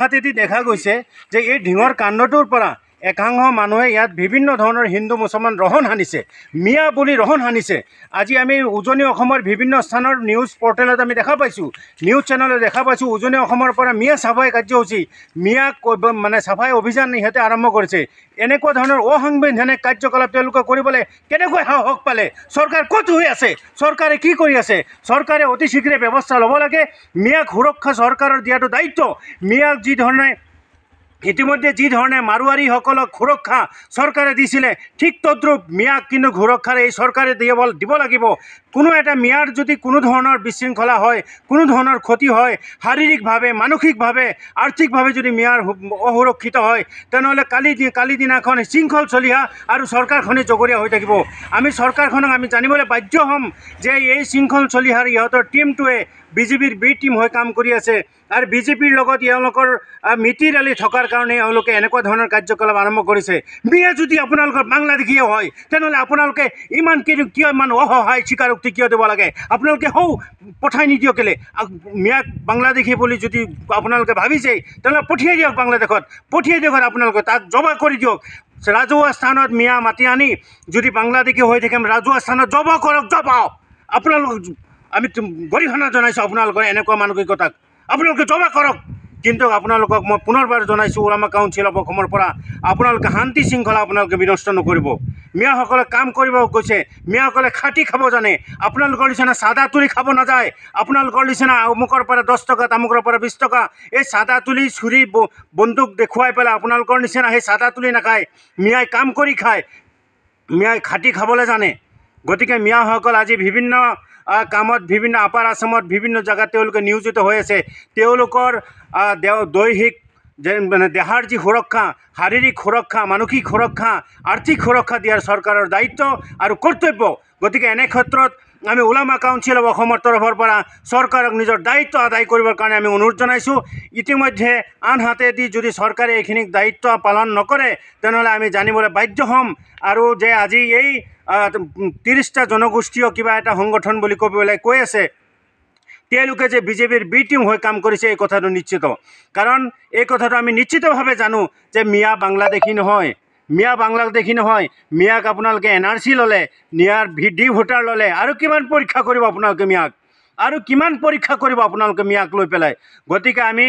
হাতেদি দেখা গৈছে যে এই ঢিঙৰ কাণ্ডটোৰ পৰা একাংশ মানুহে ইয়াত বিভিন্ন ধৰণৰ হিন্দু মুছলমান ৰহণ সানিছে, মিয়া বুলি ৰহণ সানিছে। আজি আমি উজনি অসমৰ বিভিন্ন স্থানৰ নিউজ পৰ্টেলত আমি দেখা পাইছোঁ, নিউজ চেনেলত দেখা পাইছোঁ, উজনি অসমৰ পৰা মিয়া চাফাই কাৰ্যসূচী, মিয়া মানে চাফাই অভিযান ইহঁতে আৰম্ভ কৰিছে। এনেকুৱা ধৰণৰ অসাংবিধানিক কাৰ্যকলাপ তেওঁলোকে কৰিবলৈ কেনেকৈ সাহস পালে? চৰকাৰ ক'ত হৈ আছে? চৰকাৰে কি কৰি আছে? চৰকাৰে অতি শীঘ্ৰে ব্যৱস্থা ল'ব লাগে। মিয়াক সুৰক্ষা চৰকাৰৰ দিয়াটো দায়িত্ব। মিয়াক যি ধৰণে ইতিমধ্যে যি ধৰণে মাৰোৱাৰীসকলক সুৰক্ষা চৰকাৰে দিছিলে, ঠিক তদ্ৰুপ মিয়াক কিন্তু সুৰক্ষাৰে এই চৰকাৰে দিব লাগিব। কোনো এটা মিয়াৰ যদি কোনো ধৰণৰ বিশৃংখলা হয়, কোনো ধৰণৰ ক্ষতি হয়, শাৰীৰিকভাৱে, মানসিকভাৱে, আৰ্থিকভাৱে যদি মিয়াৰ অসুৰক্ষিত হয়, তেনেহ'লে কালি দিনাখন শৃংখল চলিহা আৰু চৰকাৰখনে জগৰীয়া হৈ থাকিব। আমি চৰকাৰখনক আমি জানিবলৈ বাধ্য হ'ম যে এই শৃংখল চলিহাৰ ইহঁতৰ টীমটোৱে বিজেপিৰ বি টীম হৈ কাম কৰি আছে আৰু বিজেপিৰ লগত এওঁলোকৰ মিতি ৰালি থকাৰ কাৰণে এওঁলোকে এনেকুৱা ধৰণৰ কাৰ্যকলাপ আৰম্ভ কৰিছে। মিয়া যদি আপোনালোকৰ বাংলাদেশীয়ে হয়, তেনেহ'লে আপোনালোকে কিয় ইমান অসহায় স্বীকাৰোক্তি কিয় দিব লাগে? আপোনালোকে পঠাই নিদিয়ক কেলে? মিয়াক বাংলাদেশী বুলি যদি আপোনালোকে ভাবিছে, তেনেহ'লে পঠিয়াই দিয়ক বাংলাদেশত, পঠিয়াই দিয়ক। আপোনালোকে তাক জমা কৰি দিয়ক। ৰাজহুৱা স্থানত মিয়া মাতি আনি যদি বাংলাদেশী হৈ থাকে, ৰাজহুৱা স্থানত জমা কৰক, জমাওক। আপোনালোক আমি গৰিহণা জনাইছোঁ আপোনালোকৰ এনেকুৱা মানসিকতাক, আপোনালোকে জমা কৰক। কিন্তু আপোনালোকক মই পুনৰবাৰ জনাইছোঁ, ওলামা কাউন্সিল অফ অসমৰ পৰা আপোনালোকে শান্তি শৃংখলা আপোনালোকে বিনষ্ট নকৰিব। মিয়াসকলে কাম কৰিব গৈছে, মিয়াসকলে খাটি খাব জানে। আপোনালোকৰ নিচিনা চাদা তুলি খাব নাযায়। আপোনালোকৰ নিচিনা অমুকৰ পৰা 10 টকা, তামুকৰ পৰা 20 টকা, এই চাদা তুলি চুৰি বন্দুক দেখুৱাই পেলাই আপোনালোকৰ নিচিনা সেই চাদা তুলি নাখায়। মিয়াই কাম কৰি খায়, মিয়াই খাটি খাবলৈ জানে। গতিকে মিয়াসকল আজি বিভিন্ন কামত, বিভিন্ন আপাৰ আছামত বিভিন্ন জেগাত তেওঁলোকে নিয়োজিত হৈ আছে। তেওঁলোকৰ দৈহিক মানে দেহাৰ যি সুৰক্ষা, শাৰীৰিক সুৰক্ষা, মানসিক সুৰক্ষা, আৰ্থিক সুৰক্ষা দিয়াৰ চৰকাৰৰ দায়িত্ব আৰু কৰ্তব্য। গতিকে এনে ক্ষেত্ৰত আমি ওলামা কাউন্সিল অফ অসমৰ তৰফৰ পৰা চৰকাৰক নিজৰ দায়িত্ব আদায় কৰিবৰ কাৰণে আমি অনুৰোধ জনাইছোঁ। ইতিমধ্যে আনহাতেদি যদি চৰকাৰে এইখিনি দায়িত্ব পালন নকৰে, তেনেহ'লে আমি জানিবলৈ বাধ্য হ'ম আৰু যে আজি এই 30টা জনগোষ্ঠীয় কিবা এটা সংগঠন বুলি কৈ আছে, তেওঁলোকে যে বিজেপিৰ বি টীম হৈ কাম কৰিছে এই কথাটো নিশ্চিত। কাৰণ এই কথাটো আমি নিশ্চিতভাৱে জানো যে মিয়া বাংলাদেশী নহয়, মিয়া বাংলাদেশী নহয়। মিয়াক আপোনালোকে NRC ল'লে, মিয়াৰ ডি ভোটাৰ ল'লে, আৰু কিমান পৰীক্ষা কৰিব আপোনালোকে মিয়াক? আৰু কিমান পৰীক্ষা কৰিব আপোনালোকে মিয়াক লৈ পেলাই? গতিকে আমি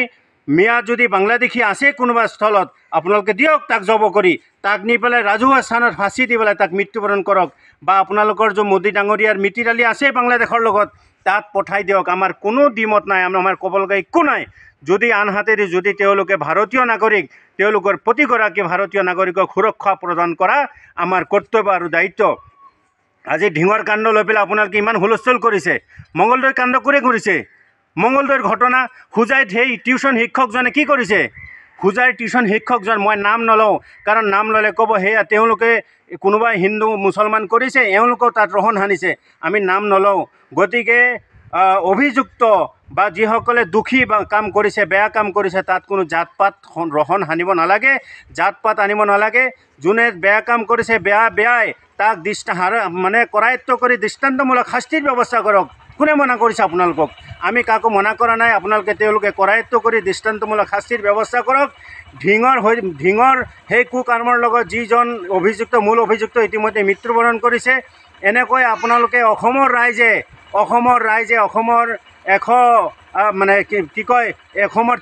মিয়া যদি বাংলাদেশী আছে কোনোবা স্থলত, আপোনালোকে দিয়ক তাক জব কৰি, তাক নি পেলাই ৰাজহুৱা স্থানত ফাঁচি দি পেলাই তাক মৃত্যুবৰণ কৰক। বা আপোনালোকৰ যে মোদী ডাঙৰীয়াৰ মিতিৰালি আছে বাংলাদেশৰ লগত, তাত পঠাই দিয়ক। আমাৰ কোনো দ্বিমত নাই, আমাৰ ক'বলগা একো নাই। যদি আনহাতেদি যদি তেওঁলোকে ভাৰতীয় নাগৰিক, তেওঁলোকৰ প্ৰতিগৰাকী ভাৰতীয় নাগৰিকক সুৰক্ষা প্ৰদান কৰা আমাৰ কৰ্তব্য আৰু দায়িত্ব। আজি ঢিঙৰ কাণ্ড লৈ পেলাই আপোনালোকে ইমান হুলস্থুল কৰিছে। মঙলদৈৰ কাণ্ড কোনে কৰিছে? মঙলদৈৰ ঘটনা হোজাইত সেই টিউশ্যন শিক্ষকজনে কি কৰিছে? হোজাইৰ টিউশ্যন শিক্ষকজন, মই নাম নলওঁ, কাৰণ নাম ল'লে ক'ব সেয়া তেওঁলোকে কোনোবাই হিন্দু মুছলমান কৰিছে, এওঁলোকেও তাত ৰহণ সানিছে। আমি নাম নলওঁ। গতিকে অভিযুক্ত বা যিসকলে দোষী বা কাম কৰিছে, বেয়া কাম কৰিছে, তাত কোনো জাত পাত ৰহণ সানিব নালাগে, জাত পাত আনিব নালাগে। যোনে বেয়া কাম কৰিছে, বেয়াই তাক মানে কৰায়ত্ব কৰি দৃষ্টান্তমূলক শাস্তিৰ ব্যৱস্থা কৰক। কোনে মনা কৰিছে আপোনালোকক? আমি কাকো মনা কৰা নাই। তেওঁলোকে কৰায়ত্ব কৰি দৃষ্টান্তমূলক শাস্তিৰ ব্যৱস্থা কৰক। ঢিঙৰ সেই কুকৰ্মৰ লগত যিজন মূল অভিযুক্ত ইতিমধ্যে মৃত্যুবৰণ কৰিছে, এনেকৈ আপোনালোকে অসমৰ ৰাইজে অসমৰ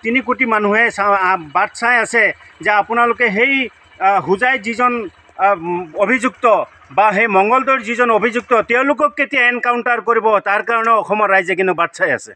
3 কোটি মানুহে বাট চাই আছে যে আপোনালোকে সেই হোজাইত যিজন অভিযুক্ত বা সেই মঙলদৈৰ যিজন অভিযুক্ত, তেওঁলোকক কেতিয়া এনকাউণ্টাৰ কৰিব, তাৰ কাৰণেও অসমৰ ৰাইজে কিন্তু বাট চাই আছে।